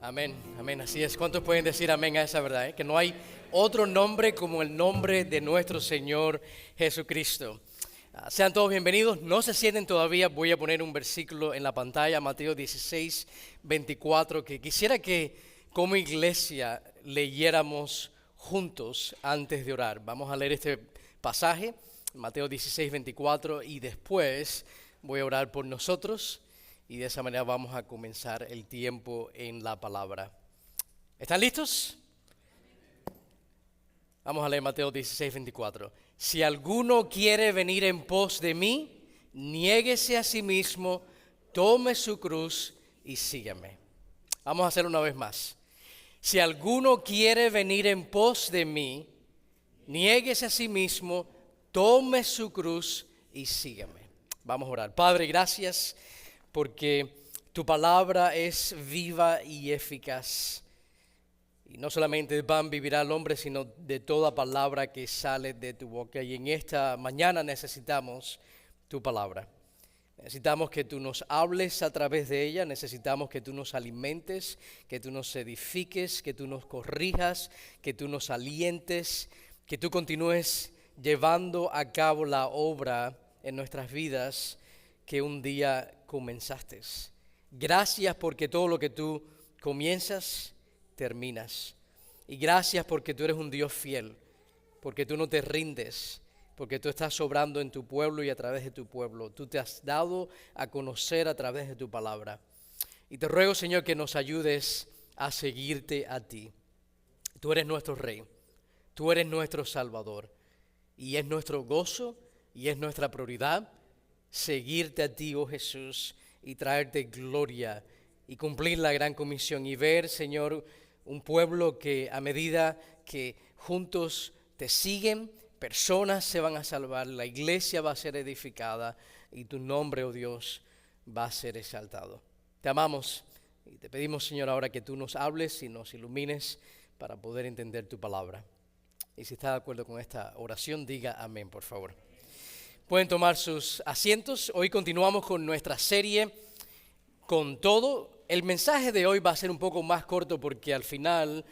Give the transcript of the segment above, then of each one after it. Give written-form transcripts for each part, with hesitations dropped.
Amén, amén, así es. ¿Cuántos pueden decir amén a esa verdad? Que no hay otro nombre como el nombre de nuestro Señor Jesucristo. Sean todos bienvenidos. No se sienten todavía. Voy a poner un versículo en la pantalla, Mateo 16, 24, que quisiera que como iglesia leyéramos juntos antes de orar. Vamos a leer este pasaje, Mateo 16, 24, y después voy a orar por nosotros. Y de esa manera vamos a comenzar el tiempo en la palabra. ¿Están listos? Vamos a leer Mateo 16, 24. Si alguno quiere venir en pos de mí, niéguese a sí mismo, tome su cruz y sígueme. Vamos a hacer una vez más. Si alguno quiere venir en pos de mí, niéguese a sí mismo, tome su cruz y sígueme. Vamos a orar. Padre, gracias porque tu palabra es viva y eficaz. Y no solamente de pan vivirá el hombre, sino de toda palabra que sale de tu boca. Y en esta mañana necesitamos tu palabra. Necesitamos que tú nos hables a través de ella, necesitamos que tú nos alimentes, que tú nos edifiques, que tú nos corrijas, que tú nos alientes, que tú continúes llevando a cabo la obra en nuestras vidas que un día comenzaste. Gracias porque todo lo que tú comienzas, terminas. Y gracias porque tú eres un Dios fiel, porque tú no te rindes, porque tú estás obrando en tu pueblo y a través de tu pueblo. Tú te has dado a conocer a través de tu palabra. Y te ruego, Señor, que nos ayudes a seguirte a ti. Tú eres nuestro Rey, tú eres nuestro Salvador. Y es nuestro gozo y es nuestra prioridad seguirte a ti, oh Jesús, y traerte gloria y cumplir la gran comisión y ver, Señor, un pueblo que a medida que juntos te siguen, personas se van a salvar, la iglesia va a ser edificada y tu nombre, oh Dios, va a ser exaltado. Te amamos y te pedimos, Señor, ahora que tú nos hables y nos ilumines para poder entender tu palabra. Y si está de acuerdo con esta oración, diga amén, por favor. Pueden tomar sus asientos. Hoy continuamos con nuestra serie Con Todo. El mensaje de hoy va a ser un poco más corto porque al final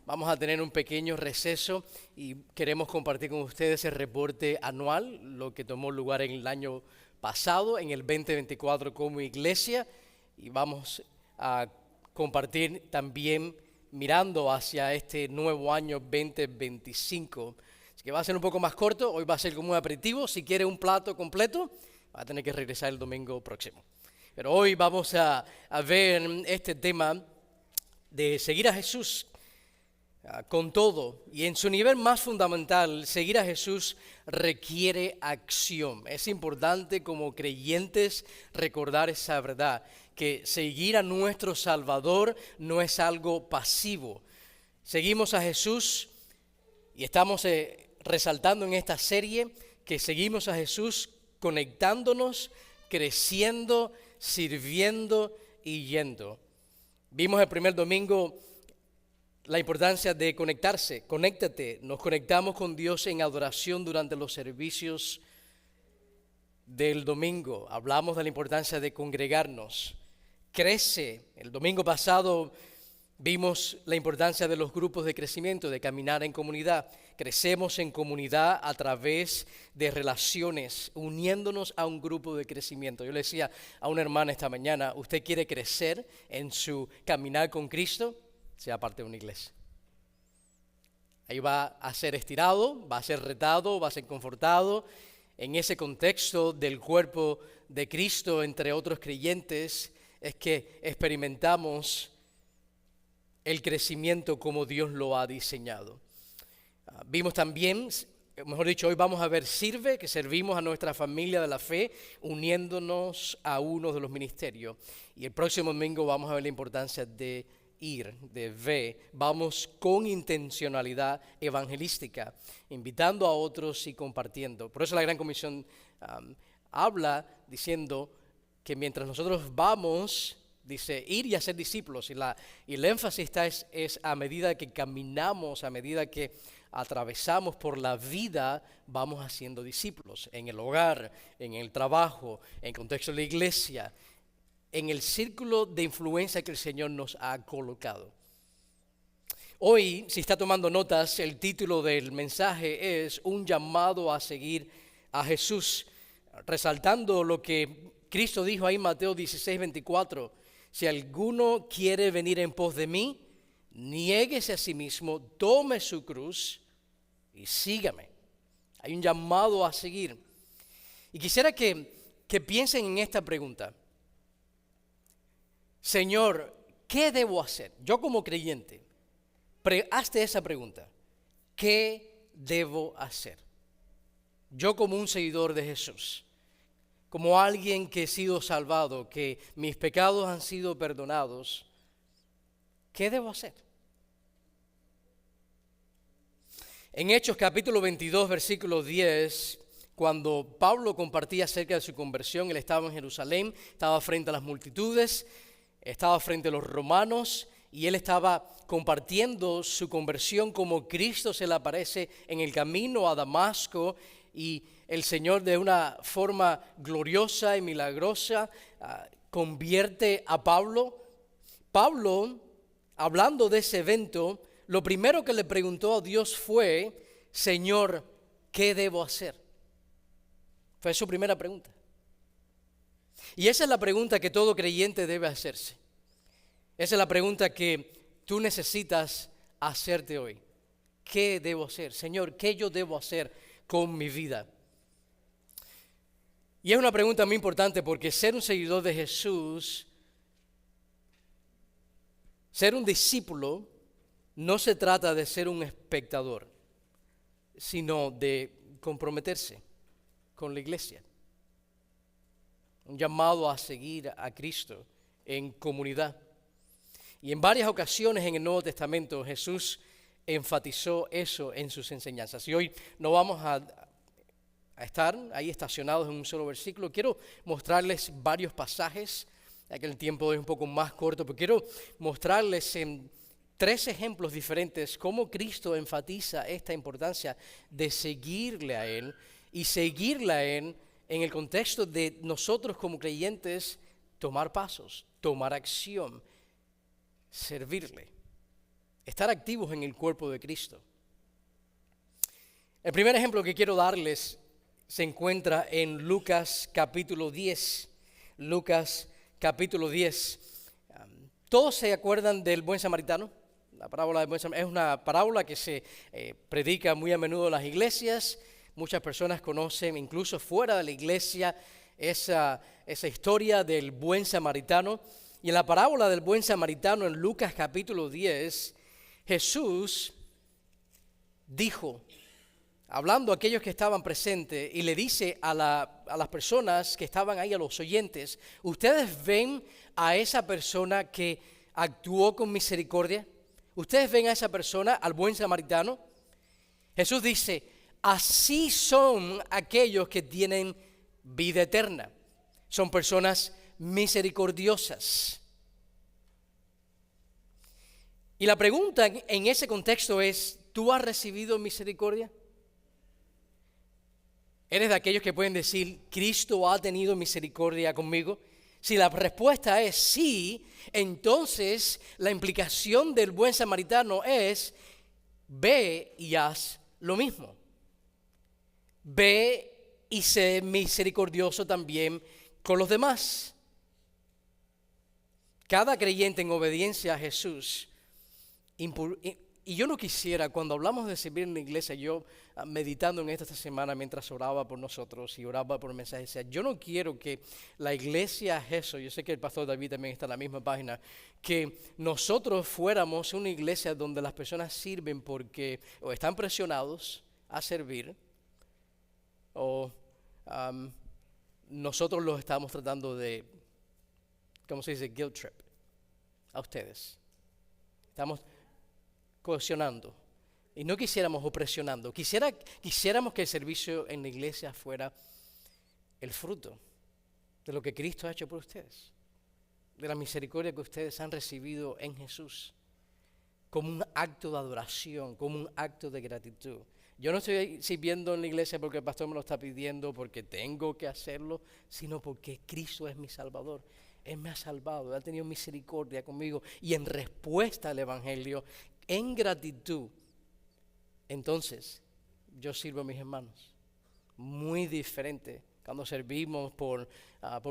vamos a tener un pequeño receso y queremos compartir con ustedes el reporte anual, lo que tomó lugar en el año pasado, en el 2024 como iglesia, y vamos a compartir también mirando hacia este nuevo año 2025. Así que va a ser un poco más corto, hoy va a ser como un aperitivo. Si quiere un plato completo, va a tener que regresar el domingo próximo. Pero hoy vamos a ver este tema de seguir a Jesús con todo. Y en su nivel más fundamental, seguir a Jesús requiere acción. Es importante como creyentes recordar esa verdad, que seguir a nuestro Salvador no es algo pasivo. Seguimos a Jesús y estamos resaltando en esta serie que seguimos a Jesús conectándonos, creciendo, sirviendo y yendo. Vimos el primer domingo la importancia de conectarse. Conéctate. Nos conectamos con Dios en adoración durante los servicios del domingo. Hablamos de la importancia de congregarnos. Crece. El domingo pasado vimos la importancia de los grupos de crecimiento, de caminar en comunidad. Crecemos en comunidad a través de relaciones, uniéndonos a un grupo de crecimiento. Yo le decía a una hermana esta mañana, ¿usted quiere crecer en su caminar con Cristo? Sea parte de una iglesia. Ahí va a ser estirado, va a ser retado, va a ser confortado. En ese contexto del cuerpo de Cristo entre otros creyentes es que experimentamos el crecimiento como Dios lo ha diseñado. Vimos también, mejor dicho, hoy vamos a ver sirve, que servimos a nuestra familia de la fe, uniéndonos a uno de los ministerios. Y el próximo domingo vamos a ver la importancia de ir, de ver. Vamos con intencionalidad evangelística, invitando a otros y compartiendo. Por eso la Gran Comisión habla diciendo que mientras nosotros vamos, dice, ir y hacer discípulos, y el énfasis es a medida que caminamos, a medida que atravesamos por la vida, vamos haciendo discípulos, en el hogar, en el trabajo, en el contexto de la iglesia. en el círculo de influencia que el Señor nos ha colocado. Hoy, si está tomando notas, el título del mensaje es un llamado a seguir a Jesús, resaltando lo que Cristo dijo ahí en Mateo 16:24. Si alguno quiere venir en pos de mí, niéguese a sí mismo, tome su cruz y sígame. Hay un llamado a seguir. Y quisiera que piensen en esta pregunta. Señor, ¿qué debo hacer? Yo como creyente, hazte esa pregunta. ¿Qué debo hacer? Yo como un seguidor de Jesús, como alguien que he sido salvado, que mis pecados han sido perdonados, ¿qué debo hacer? En Hechos capítulo 22, versículo 10, cuando Pablo compartía acerca de su conversión, él estaba en Jerusalén, estaba frente a las multitudes, estaba frente a los romanos, y él estaba compartiendo su conversión como Cristo se le aparece en el camino a Damasco, y el Señor de una forma gloriosa y milagrosa convierte a Pablo. Pablo, hablando de ese evento, lo primero que le preguntó a Dios fue, Señor, ¿qué debo hacer? Fue su primera pregunta. Y esa es la pregunta que todo creyente debe hacerse. Esa es la pregunta que tú necesitas hacerte hoy. ¿Qué debo hacer? Señor, ¿qué yo debo hacer con mi vida? Y es una pregunta muy importante porque ser un seguidor de Jesús, ser un discípulo, no se trata de ser un espectador, sino de comprometerse con la iglesia. Un llamado a seguir a Cristo en comunidad. Y en varias ocasiones en el Nuevo Testamento Jesús enfatizó eso en sus enseñanzas. Y hoy no vamos a estar ahí estacionados en un solo versículo. Quiero mostrarles varios pasajes, ya que el tiempo es un poco más corto, pero quiero mostrarles en 3 ejemplos diferentes cómo Cristo enfatiza esta importancia de seguirle a Él y seguirle a Él en el contexto de nosotros como creyentes tomar pasos, tomar acción, servirle, estar activos en el cuerpo de Cristo. El primer ejemplo que quiero darles se encuentra en Lucas capítulo 10. Lucas capítulo 10. ¿Todos se acuerdan del buen samaritano? La parábola del buen samaritano es una parábola que se predica muy a menudo en las iglesias. Muchas personas conocen, incluso fuera de la iglesia, esa historia del buen samaritano. Y en la parábola del buen samaritano, en Lucas capítulo 10, Jesús dijo, hablando a aquellos que estaban presentes, y le dice a las personas que estaban ahí, a los oyentes, ¿ustedes ven a esa persona que actuó con misericordia? ¿Ustedes ven a esa persona, al buen samaritano? Jesús dice, así son aquellos que tienen vida eterna. Son personas misericordiosas. Y la pregunta en ese contexto es, ¿tú has recibido misericordia? ¿Eres de aquellos que pueden decir, Cristo ha tenido misericordia conmigo? Si la respuesta es sí, entonces la implicación del buen samaritano es, ve y haz lo mismo. Ve y sé misericordioso también con los demás. Cada creyente en obediencia a Jesús, y yo no quisiera, cuando hablamos de servir en la iglesia, yo meditando en esta semana mientras oraba por nosotros y oraba por el mensaje, decía, yo no quiero que la iglesia eso, yo sé que el pastor David también está en la misma página, que nosotros fuéramos una iglesia donde las personas sirven porque o están presionados a servir o nosotros los estamos tratando de, ¿cómo se dice? Guilt trip a ustedes. Estamos coaccionando y no quisiéramos o presionando. Quisiéramos que el servicio en la iglesia fuera el fruto de lo que Cristo ha hecho por ustedes, de la misericordia que ustedes han recibido en Jesús, como un acto de adoración, como un acto de gratitud. Yo no estoy sirviendo en la iglesia porque el pastor me lo está pidiendo, porque tengo que hacerlo, sino porque Cristo es mi Salvador. Él me ha salvado, Él ha tenido misericordia conmigo. Y en respuesta al Evangelio, en gratitud, entonces yo sirvo a mis hermanos. Muy diferente cuando servimos por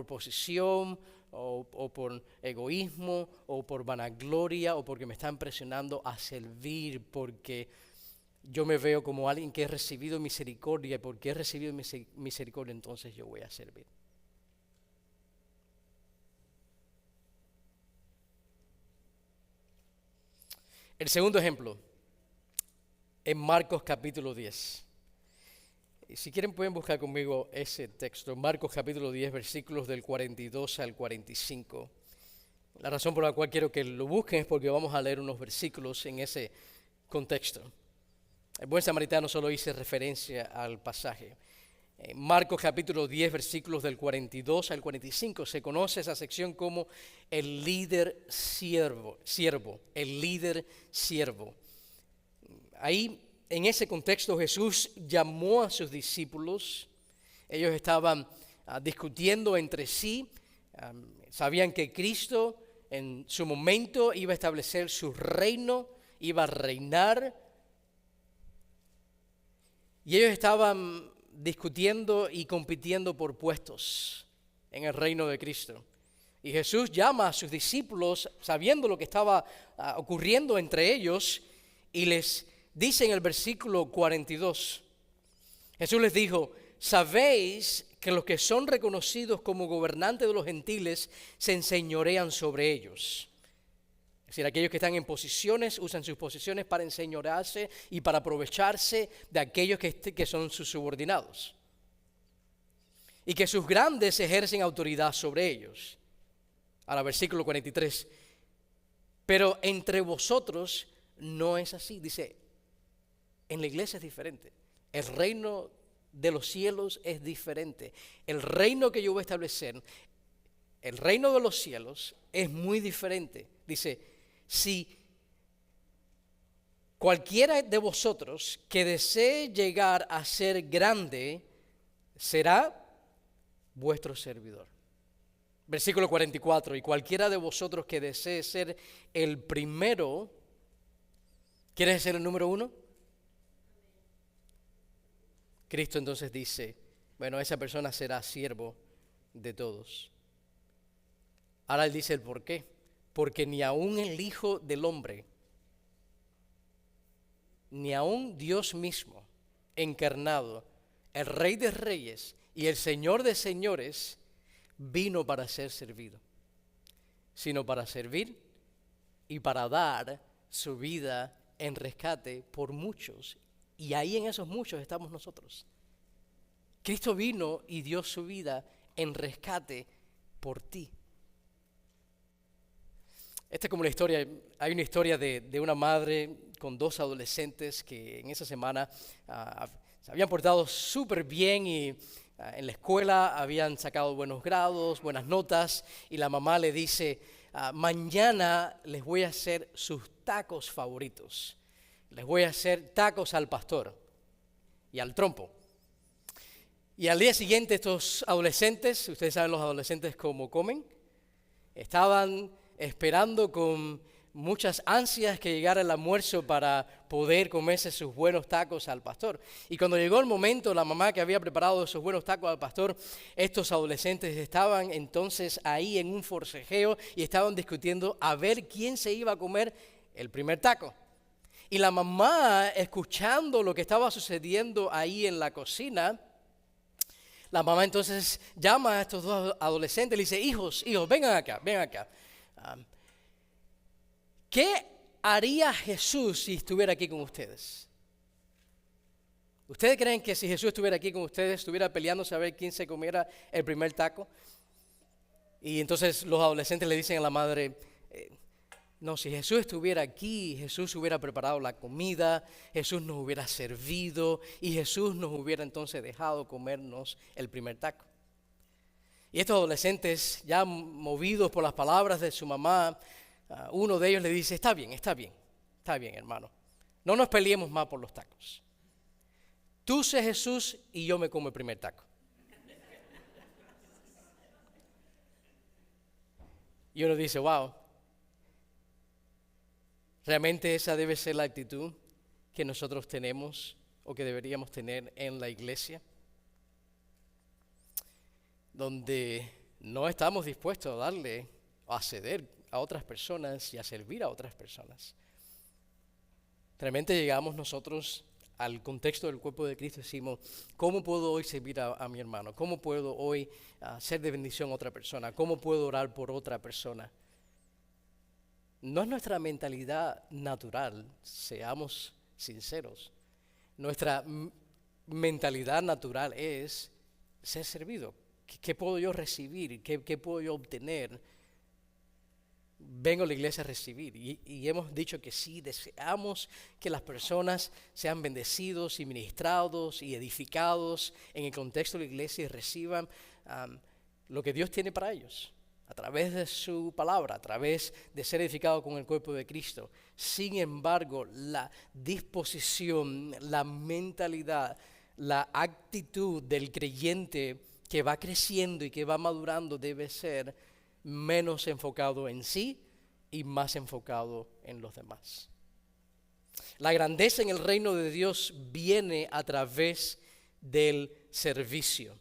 posición o por egoísmo o por vanagloria o porque me están presionando a servir porque yo me veo como alguien que he recibido misericordia y porque he recibido misericordia entonces yo voy a servir. El segundo ejemplo, en Marcos capítulo 10. Si quieren pueden buscar conmigo ese texto, Marcos capítulo 10, versículos del 42 al 45. La razón por la cual quiero que lo busquen es porque vamos a leer unos versículos en ese contexto. El buen samaritano solo hice referencia al pasaje. Marcos capítulo 10, versículos del 42 al 45, se conoce esa sección como el líder siervo, el líder siervo. Ahí, en ese contexto, Jesús llamó a sus discípulos. Ellos estaban discutiendo entre sí, sabían que Cristo en su momento iba a establecer su reino, iba a reinar, y ellos estaban discutiendo y compitiendo por puestos en el reino de Cristo. Y Jesús llama a sus discípulos, sabiendo lo que estaba ocurriendo entre ellos, y les dice en el versículo 42, Jesús les dijo, sabéis que los que son reconocidos como gobernantes de los gentiles se enseñorean sobre ellos. Es decir, aquellos que están en posiciones usan sus posiciones para enseñorearse y para aprovecharse de aquellos que son sus subordinados. Y que sus grandes ejercen autoridad sobre ellos. Ahora, versículo 43. Pero entre vosotros no es así. Dice, en la iglesia es diferente. El reino de los cielos es diferente. El reino que yo voy a establecer, el reino de los cielos es muy diferente. Dice, si cualquiera de vosotros que desee llegar a ser grande, será vuestro servidor. Versículo 44, y cualquiera de vosotros que desee ser el primero, ¿quieres ser el número uno? Cristo entonces dice, bueno, esa persona será siervo de todos. Ahora él dice el por qué. Porque ni aun el Hijo del Hombre, ni aun Dios mismo, encarnado, el Rey de Reyes y el Señor de Señores, vino para ser servido, sino para servir y para dar su vida en rescate por muchos. Y ahí en esos muchos estamos nosotros. Cristo vino y dio su vida en rescate por ti. Esta es como la historia, hay una historia de una madre con dos adolescentes que en esa semana se habían portado súper bien y en la escuela habían sacado buenos grados, buenas notas, y la mamá le dice, mañana les voy a hacer sus tacos favoritos, les voy a hacer tacos al pastor y al trompo. Y al día siguiente estos adolescentes, ustedes saben los adolescentes cómo comen, estaban esperando con muchas ansias que llegara el almuerzo para poder comerse sus buenos tacos al pastor. Y cuando llegó el momento, la mamá que había preparado esos buenos tacos al pastor, estos adolescentes estaban entonces ahí en un forcejeo y estaban discutiendo a ver quién se iba a comer el primer taco. Y la mamá, escuchando lo que estaba sucediendo ahí en la cocina, la mamá entonces llama a estos dos adolescentes y le dice, hijos, vengan acá. ¿Qué haría Jesús si estuviera aquí con ustedes? ¿Ustedes creen que si Jesús estuviera aquí con ustedes, estuviera peleándose a ver quién se comiera el primer taco? Y entonces los adolescentes le dicen a la madre, no, si Jesús estuviera aquí, Jesús hubiera preparado la comida, Jesús nos hubiera servido y Jesús nos hubiera entonces dejado comernos el primer taco. Y estos adolescentes, ya movidos por las palabras de su mamá, uno de ellos le dice, está bien, hermano. No nos peleemos más por los tacos. Tú sé Jesús y yo me como el primer taco. Y uno dice, wow, realmente esa debe ser la actitud que nosotros tenemos o que deberíamos tener en la iglesia, donde no estamos dispuestos a darle o a ceder a otras personas y a servir a otras personas. Realmente llegamos nosotros al contexto del cuerpo de Cristo y decimos, ¿cómo puedo hoy servir a mi hermano? ¿Cómo puedo hoy ser de bendición a otra persona? ¿Cómo puedo orar por otra persona? No es nuestra mentalidad natural, seamos sinceros. Nuestra mentalidad natural es ser servido. ¿Qué puedo yo recibir? ¿Qué puedo yo obtener? Vengo a la iglesia a recibir y hemos dicho que sí, deseamos que las personas sean bendecidos y ministrados y edificados en el contexto de la iglesia y reciban lo que Dios tiene para ellos a través de su palabra, a través de ser edificados con el cuerpo de Cristo. Sin embargo, la disposición, la mentalidad, la actitud del creyente que va creciendo y que va madurando debe ser menos enfocado en sí y más enfocado en los demás. La grandeza en el reino de Dios viene a través del servicio.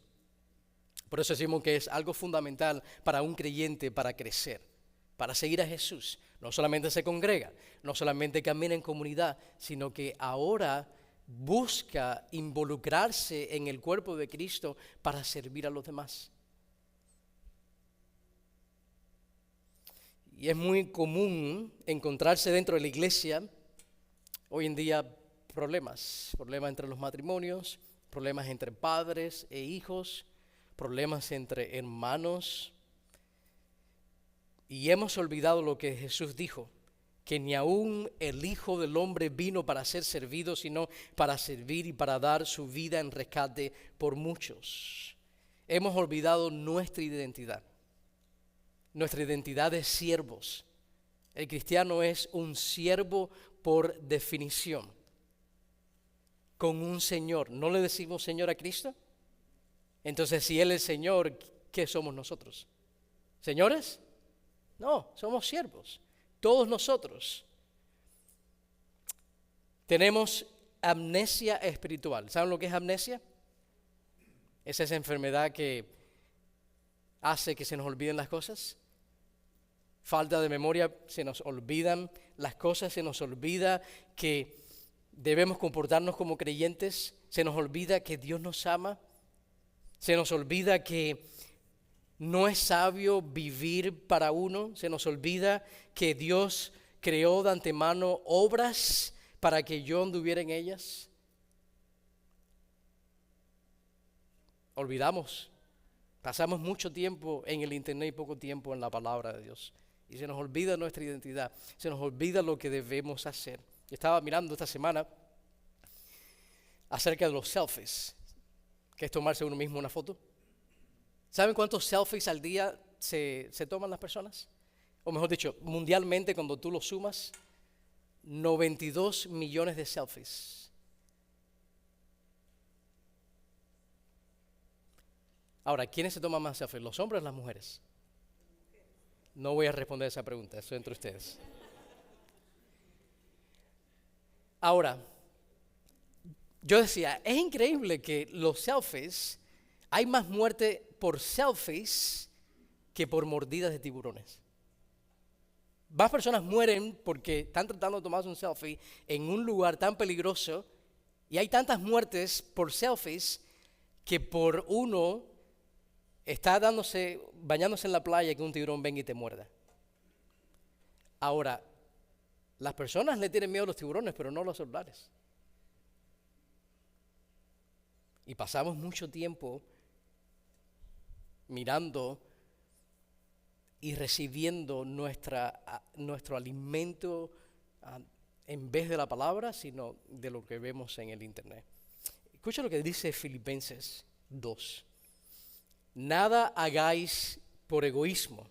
Por eso decimos que es algo fundamental para un creyente para crecer, para seguir a Jesús. No solamente se congrega, no solamente camina en comunidad, sino que ahora busca involucrarse en el cuerpo de Cristo para servir a los demás. Y es muy común encontrarse dentro de la iglesia hoy en día problemas entre los matrimonios, problemas entre padres e hijos, problemas entre hermanos. Y hemos olvidado lo que Jesús dijo, que ni aún el Hijo del Hombre vino para ser servido, sino para servir y para dar su vida en rescate por muchos. Hemos olvidado nuestra identidad. Nuestra identidad es siervos. El cristiano es un siervo por definición, con un Señor. ¿No le decimos Señor a Cristo? Entonces, si Él es Señor, ¿qué somos nosotros? ¿Señores? No, somos siervos. Todos nosotros tenemos amnesia espiritual. ¿Saben lo que es amnesia? Es esa enfermedad que hace que se nos olviden las cosas. Falta de memoria, se nos olvidan las cosas, se nos olvida que debemos comportarnos como creyentes, se nos olvida que Dios nos ama, se nos olvida que no es sabio vivir para uno, se nos olvida que Dios creó de antemano obras para que yo anduviera en ellas. Olvidamos, pasamos mucho tiempo en el internet y poco tiempo en la palabra de Dios. Y se nos olvida nuestra identidad, se nos olvida lo que debemos hacer. Yo estaba mirando esta semana acerca de los selfies, que es tomarse uno mismo una foto. ¿Saben cuántos selfies al día se toman las personas? O mejor dicho, mundialmente cuando tú lo sumas, 92 millones de selfies. Ahora, ¿quiénes se toman más selfies, los hombres o las mujeres? No voy a responder esa pregunta, eso es entre ustedes. Ahora, yo decía, es increíble que los selfies, hay más muerte por selfies que por mordidas de tiburones. Más personas mueren porque están tratando de tomarse un selfie en un lugar tan peligroso y hay tantas muertes por selfies que por uno está bañándose en la playa que un tiburón venga y te muerda. Ahora, las personas le tienen miedo a los tiburones, pero no a los celulares. Y pasamos mucho tiempo mirando y recibiendo nuestro alimento en vez de la palabra, sino de lo que vemos en el internet. Escucha lo que dice Filipenses 2. Nada hagáis por egoísmo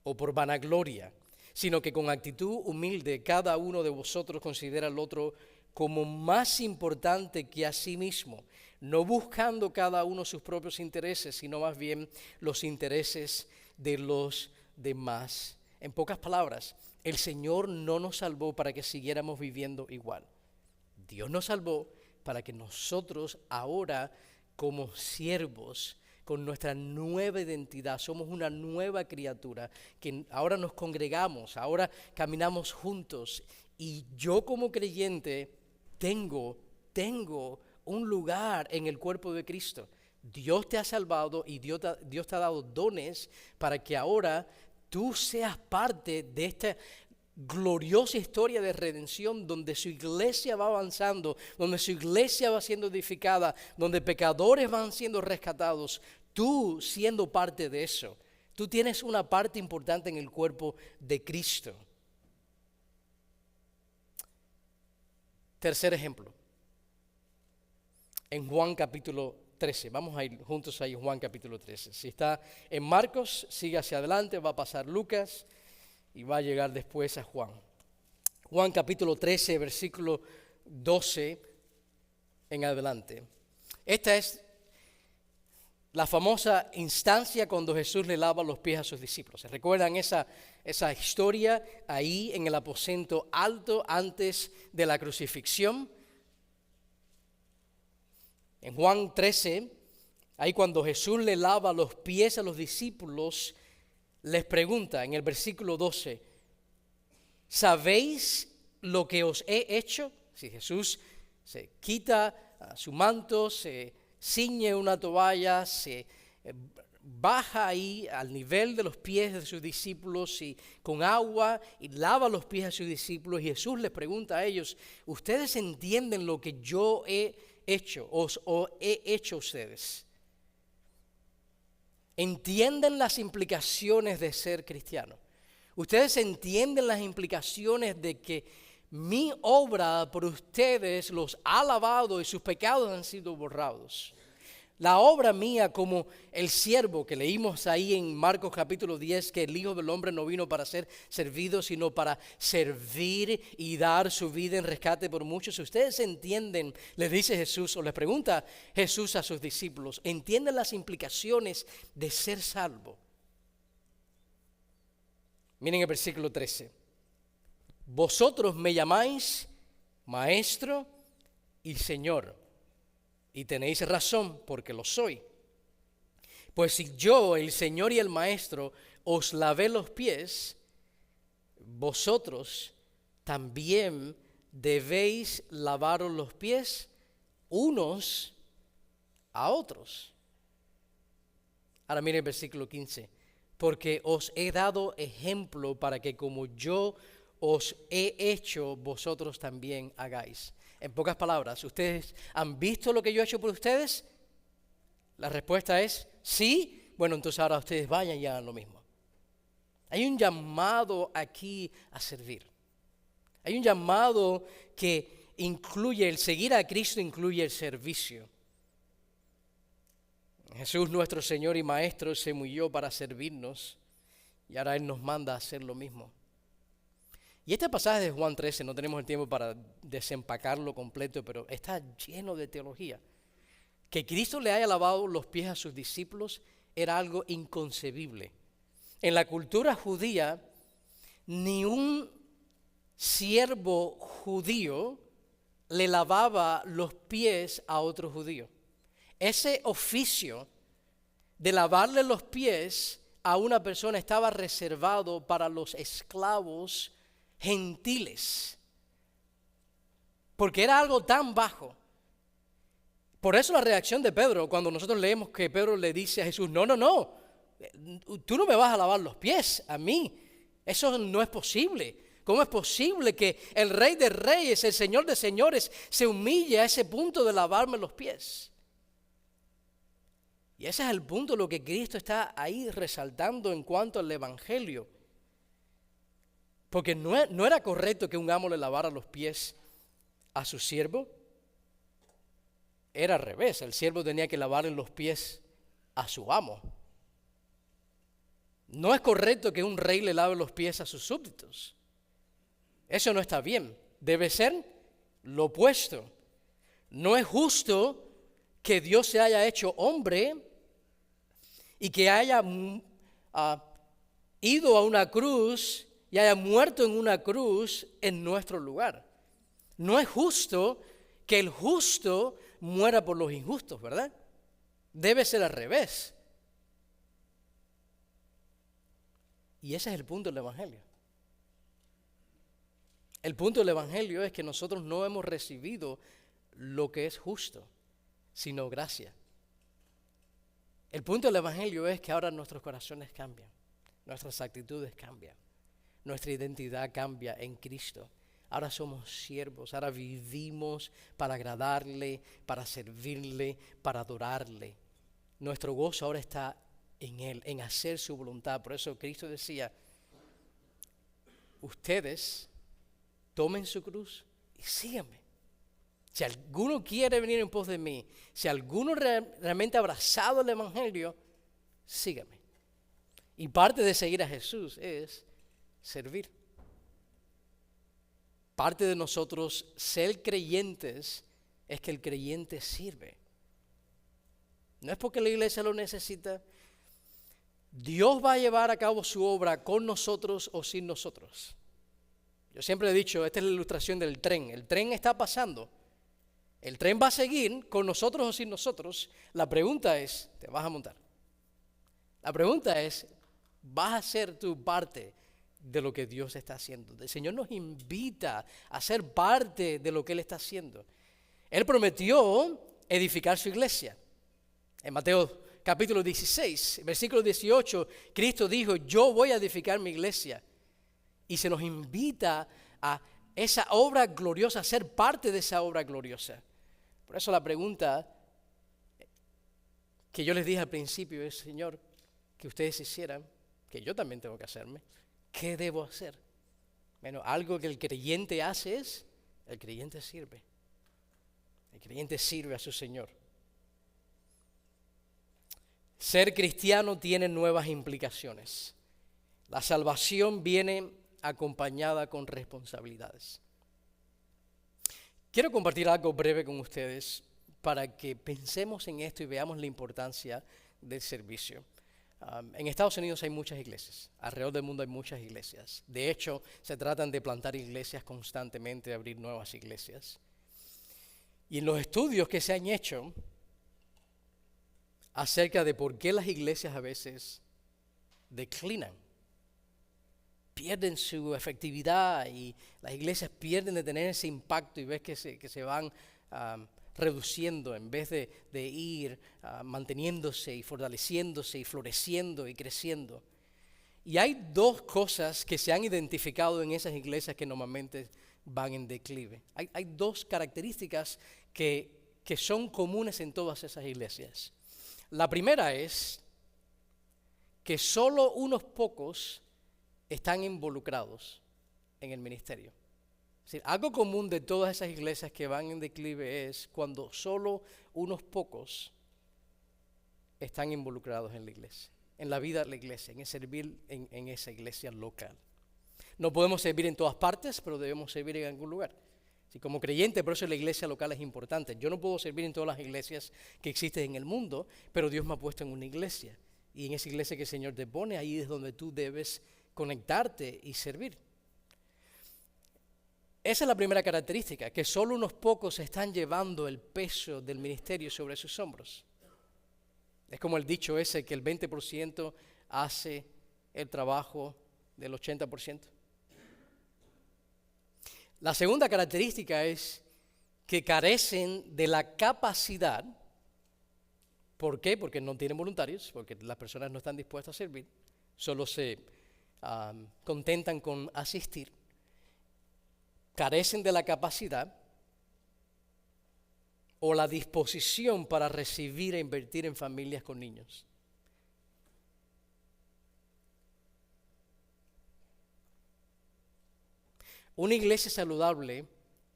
o por vanagloria, sino que con actitud humilde cada uno de vosotros considera al otro como más importante que a sí mismo, no buscando cada uno sus propios intereses, sino más bien los intereses de los de más. En pocas palabras, el Señor no nos salvó para que siguiéramos viviendo igual. Dios nos salvó para que nosotros ahora, como siervos, con nuestra nueva identidad, somos una nueva criatura, que ahora nos congregamos, ahora caminamos juntos, y yo como creyente tengo un lugar en el cuerpo de Cristo. Dios te ha salvado y Dios te ha dado dones para que ahora tú seas parte de esta gloriosa historia de redención, donde su iglesia va avanzando, donde su iglesia va siendo edificada, donde pecadores van siendo rescatados. Tú siendo parte de eso, tú tienes una parte importante en el cuerpo de Cristo. Tercer ejemplo, en Juan capítulo 13. Vamos a ir juntos ahí en Juan capítulo 13. Si está en Marcos, sigue hacia adelante, va a pasar Lucas y va a llegar después a Juan. Juan capítulo 13, versículo 12 en adelante. Esta es la famosa instancia cuando Jesús le lava los pies a sus discípulos. ¿Se recuerdan esa historia ahí en el aposento alto antes de la crucifixión? En Juan 13, ahí cuando Jesús le lava los pies a los discípulos, les pregunta en el versículo 12, ¿sabéis lo que os he hecho? Si Jesús se quita su manto, se ciñe una toalla, se baja ahí al nivel de los pies de sus discípulos y con agua y lava los pies a sus discípulos, y Jesús les pregunta a ellos, ¿ustedes entienden lo que yo he hecho, os he hecho a ustedes? ¿Entienden las implicaciones de ser cristiano? ¿Ustedes entienden las implicaciones de que mi obra por ustedes los ha lavado y sus pecados han sido borrados? La obra mía como el siervo que leímos ahí en Marcos capítulo 10, que el Hijo del Hombre no vino para ser servido, sino para servir y dar su vida en rescate por muchos. Ustedes entienden, les dice Jesús, o les pregunta Jesús a sus discípulos, ¿entienden las implicaciones de ser salvo? Miren el versículo 13. Vosotros me llamáis Maestro y Señor, y tenéis razón, porque lo soy. Pues si yo, el Señor y el Maestro, os lavé los pies, vosotros también debéis lavaros los pies unos a otros. Ahora miren el versículo 15. Porque os he dado ejemplo para que como yo os he hecho, vosotros también hagáis. En pocas palabras, ¿ustedes han visto lo que yo he hecho por ustedes? La respuesta es sí. Bueno, entonces ahora ustedes vayan y hagan lo mismo. Hay un llamado aquí a servir. Hay un llamado que incluye, el seguir a Cristo incluye el servicio. Jesús, nuestro Señor y Maestro, se murió para servirnos y ahora Él nos manda a hacer lo mismo. Y este pasaje de Juan 13, no tenemos el tiempo para desempacarlo completo, pero está lleno de teología. Que Cristo le haya lavado los pies a sus discípulos era algo inconcebible. En la cultura judía, ni un siervo judío le lavaba los pies a otro judío. Ese oficio de lavarle los pies a una persona estaba reservado para los esclavos gentiles, porque era algo tan bajo. Por eso la reacción de Pedro, cuando nosotros leemos que Pedro le dice a Jesús, no, tú no me vas a lavar los pies a mí, eso no es posible. ¿Cómo es posible que el Rey de Reyes, el Señor de Señores, se humille a ese punto de lavarme los pies? Y ese es el punto, lo que Cristo está ahí resaltando en cuanto al Evangelio. Porque no era correcto que un amo le lavara los pies a su siervo. Era al revés, el siervo tenía que lavarle los pies a su amo. No es correcto que un rey le lave los pies a sus súbditos. Eso no está bien. Debe ser lo opuesto. No es justo que Dios se haya hecho hombre y que haya ido a una cruz y haya muerto en una cruz en nuestro lugar. No es justo que el justo muera por los injustos, ¿verdad? Debe ser al revés. Y ese es el punto del Evangelio. El punto del Evangelio es que nosotros no hemos recibido lo que es justo, sino gracia. El punto del Evangelio es que ahora nuestros corazones cambian, nuestras actitudes cambian, nuestra identidad cambia en Cristo. Ahora somos siervos, ahora vivimos para agradarle, para servirle, para adorarle. Nuestro gozo ahora está en Él, en hacer su voluntad. Por eso Cristo decía, ustedes tomen su cruz y síganme. Si alguno quiere venir en pos de mí, si alguno realmente ha abrazado el Evangelio, sígame. Y parte de seguir a Jesús es servir. Parte de nosotros ser creyentes es que el creyente sirve. No es porque la iglesia lo necesita. Dios va a llevar a cabo su obra con nosotros o sin nosotros. Yo siempre he dicho, esta es la ilustración del tren. El tren está pasando. El tren va a seguir con nosotros o sin nosotros. La pregunta es, ¿te vas a montar? La pregunta es, ¿vas a hacer tu parte de lo que Dios está haciendo? El Señor nos invita a ser parte de lo que Él está haciendo. Él prometió edificar su iglesia. En Mateo capítulo 16, versículo 18, Cristo dijo, yo voy a edificar mi iglesia. Y se nos invita a esa obra gloriosa, a ser parte de esa obra gloriosa. Por eso la pregunta que yo les dije al principio es, Señor, que ustedes hicieran, que yo también tengo que hacerme, ¿qué debo hacer? Bueno, algo que el creyente hace es, el creyente sirve. El creyente sirve a su Señor. Ser cristiano tiene nuevas implicaciones. La salvación viene acompañada con responsabilidades. Quiero compartir algo breve con ustedes para que pensemos en esto y veamos la importancia del servicio. En Estados Unidos hay muchas iglesias, alrededor del mundo hay muchas iglesias. De hecho, se tratan de plantar iglesias constantemente, de abrir nuevas iglesias. Y en los estudios que se han hecho acerca de por qué las iglesias a veces declinan, pierden su efectividad y las iglesias pierden de tener ese impacto y ves que se van reduciendo en vez de ir manteniéndose y fortaleciéndose y floreciendo y creciendo. Y hay dos cosas que se han identificado en esas iglesias que normalmente van en declive. Hay dos características que son comunes en todas esas iglesias. La primera es que solo unos pocos están involucrados en el ministerio. Es decir, algo común de todas esas iglesias que van en declive es cuando solo unos pocos están involucrados en la iglesia, en la vida de la iglesia, en servir en esa iglesia local. No podemos servir en todas partes, pero debemos servir en algún lugar. Sí, como creyente, por eso la iglesia local es importante. Yo no puedo servir en todas las iglesias que existen en el mundo, pero Dios me ha puesto en una iglesia. Y en esa iglesia que el Señor te pone, ahí es donde tú debes conectarte y servir. Esa es la primera característica, que solo unos pocos están llevando el peso del ministerio sobre sus hombros. Es como el dicho ese que el 20% hace el trabajo del 80%. La segunda característica es que carecen de la capacidad. ¿Por qué? Porque no tienen voluntarios, porque las personas no están dispuestas a servir, solo se contentan con asistir. Carecen de la capacidad o la disposición para recibir e invertir en familias con niños. Una iglesia saludable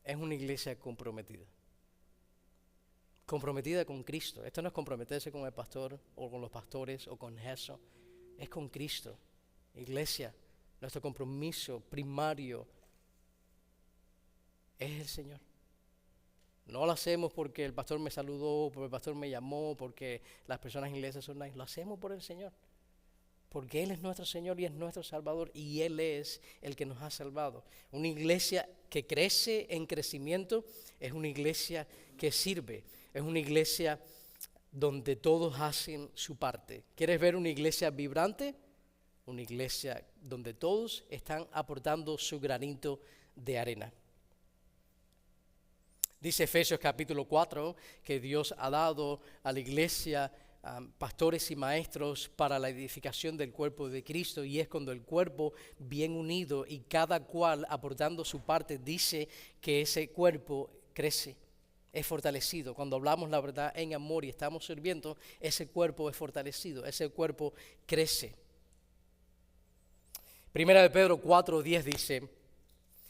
es una iglesia comprometida. Comprometida con Cristo. Esto no es comprometerse con el pastor o con los pastores o con eso. Es con Cristo. Iglesia, nuestro compromiso primario es el Señor. No lo hacemos porque el pastor me saludó, porque el pastor me llamó, porque las personas inglesas son nice. Lo hacemos por el Señor. porque Él es nuestro Señor y es nuestro Salvador y Él es el que nos ha salvado. Una iglesia que crece en crecimiento es una iglesia que sirve, es una iglesia donde todos hacen su parte. ¿Quieres ver una iglesia vibrante? Una iglesia donde todos están aportando su granito de arena. Dice Efesios capítulo 4 que Dios ha dado a la iglesia pastores y maestros para la edificación del cuerpo de Cristo, y es cuando el cuerpo bien unido y cada cual aportando su parte dice que ese cuerpo crece, es fortalecido. Cuando hablamos la verdad en amor y estamos sirviendo, ese cuerpo es fortalecido, ese cuerpo crece. Primera de Pedro 4:10 dice,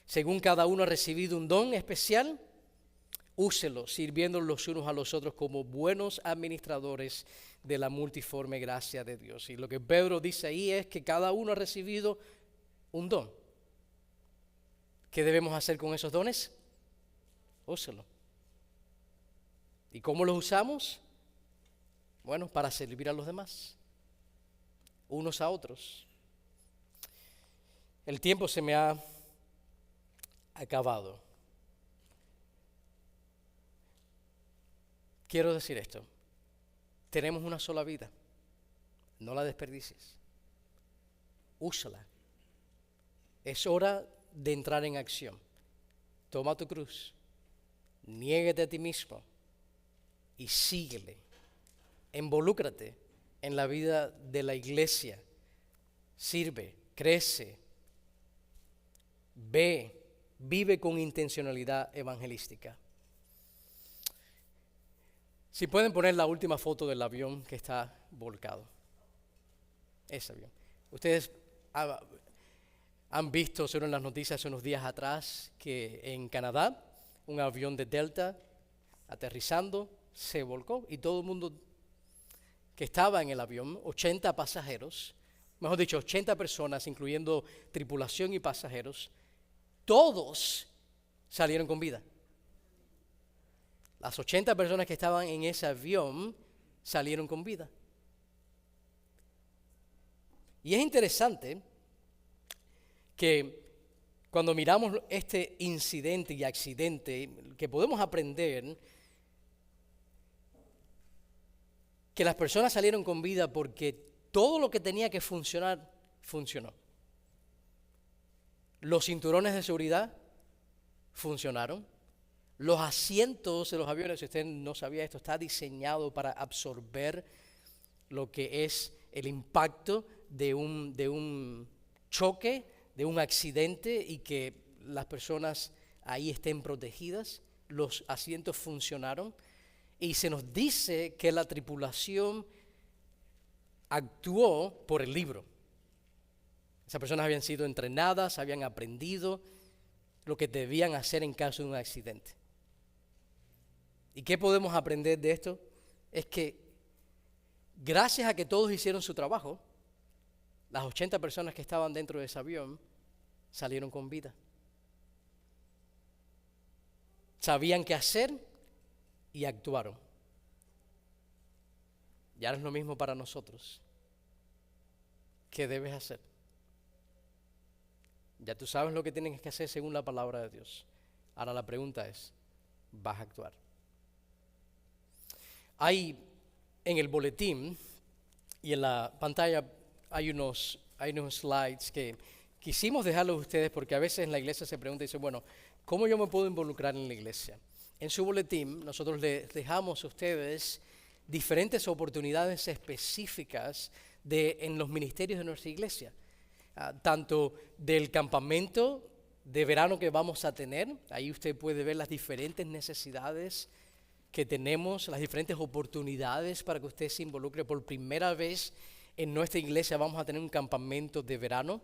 según cada uno ha recibido un don especial, úselo, sirviendo los unos a los otros como buenos administradores de la multiforme gracia de Dios. Y lo que Pedro dice ahí es que cada uno ha recibido un don. ¿Qué debemos hacer con esos dones? Úselo. ¿Y cómo los usamos? Bueno, para servir a los demás, unos a otros. El tiempo se me ha acabado. Quiero decir esto, tenemos una sola vida, no la desperdicies, úsala. Es hora de entrar en acción. Toma tu cruz, niéguete a ti mismo y síguele. Involúcrate en la vida de la iglesia, sirve, crece, vive con intencionalidad evangelística. Si pueden poner la última foto del avión que está volcado. Ese avión. Ustedes han visto, según las noticias hace unos días atrás, que en Canadá un avión de Delta aterrizando se volcó y todo el mundo que estaba en el avión, 80 pasajeros, mejor dicho, 80 personas, incluyendo tripulación y pasajeros, todos salieron con vida. Las 80 personas que estaban en ese avión salieron con vida. Y es interesante que cuando miramos este incidente y accidente, que podemos aprender que las personas salieron con vida porque todo lo que tenía que funcionar, funcionó. Los cinturones de seguridad funcionaron. Los asientos de los aviones, si usted no sabía esto, está diseñado para absorber lo que es el impacto de un choque, de un accidente, y que las personas ahí estén protegidas. Los asientos funcionaron y se nos dice que la tripulación actuó por el libro. Esas personas habían sido entrenadas, habían aprendido lo que debían hacer en caso de un accidente. ¿Y qué podemos aprender de esto? Es que gracias a que todos hicieron su trabajo, las 80 personas que estaban dentro de ese avión salieron con vida. Sabían qué hacer y actuaron. Y ahora es lo mismo para nosotros. ¿Qué debes hacer? Ya tú sabes lo que tienes que hacer según la palabra de Dios. Ahora la pregunta es, ¿vas a actuar? Hay en el boletín y en la pantalla hay unos slides que quisimos dejarlos a ustedes porque a veces en la iglesia se pregunta y dice, bueno, ¿cómo yo me puedo involucrar en la iglesia? En su boletín nosotros les dejamos a ustedes diferentes oportunidades específicas en los ministerios de nuestra iglesia. Tanto del campamento de verano que vamos a tener, ahí usted puede ver las diferentes necesidades que tenemos, las diferentes oportunidades para que usted se involucre. Por primera vez en nuestra iglesia vamos a tener un campamento de verano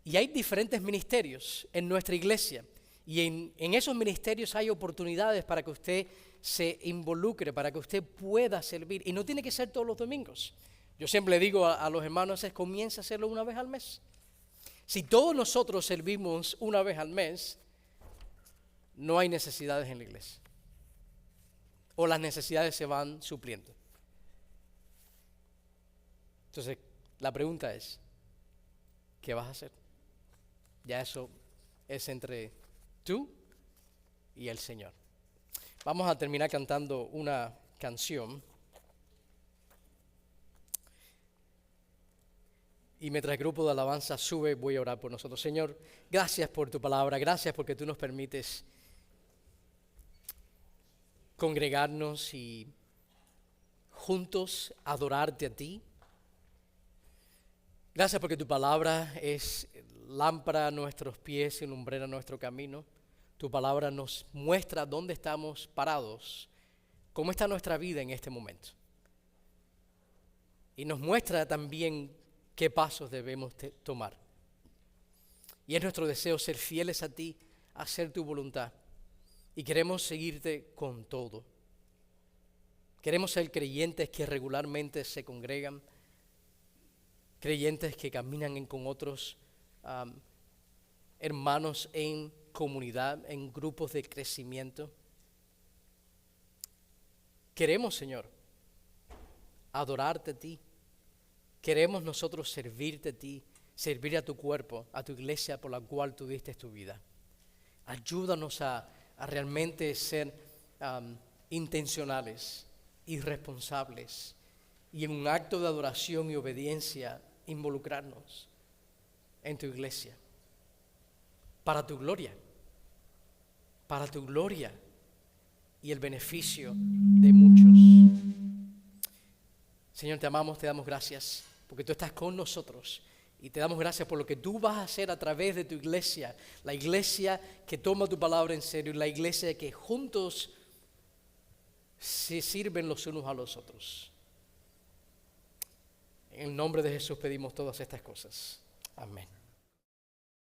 y hay diferentes ministerios en nuestra iglesia y en esos ministerios hay oportunidades para que usted se involucre, para que usted pueda servir, y no tiene que ser todos los domingos. Yo siempre le digo a los hermanos, comienza a hacerlo una vez al mes. Si todos nosotros servimos una vez al mes, no hay necesidades en la iglesia. O las necesidades se van supliendo. Entonces, La pregunta es, ¿qué vas a hacer? Ya eso es entre tú y el Señor. Vamos a terminar cantando una canción. Y mientras el grupo de alabanza sube, voy a orar por nosotros. Señor, gracias por tu palabra, gracias porque tú nos permites congregarnos y juntos adorarte a ti. Gracias porque tu palabra es lámpara a nuestros pies y lumbrera a nuestro camino. Tu palabra nos muestra dónde estamos parados, cómo está nuestra vida en este momento. Y nos muestra también qué pasos debemos tomar. Y es nuestro deseo ser fieles a ti, hacer tu voluntad. Y queremos seguirte con todo. Queremos ser creyentes que regularmente se congregan, creyentes que caminan con otros hermanos en comunidad, en grupos de crecimiento. Queremos, Señor, adorarte a ti. Queremos nosotros servirte a ti, servir a tu cuerpo, a tu iglesia por la cual tú diste tu vida. Ayúdanos a realmente ser intencionales y responsables y en un acto de adoración y obediencia involucrarnos en tu iglesia para tu gloria y el beneficio de muchos. Señor, te amamos, te damos gracias porque tú estás con nosotros y te damos gracias por lo que tú vas a hacer a través de tu iglesia, la iglesia que toma tu palabra en serio, la iglesia que juntos se sirven los unos a los otros. En el nombre de Jesús pedimos todas estas cosas. Amén.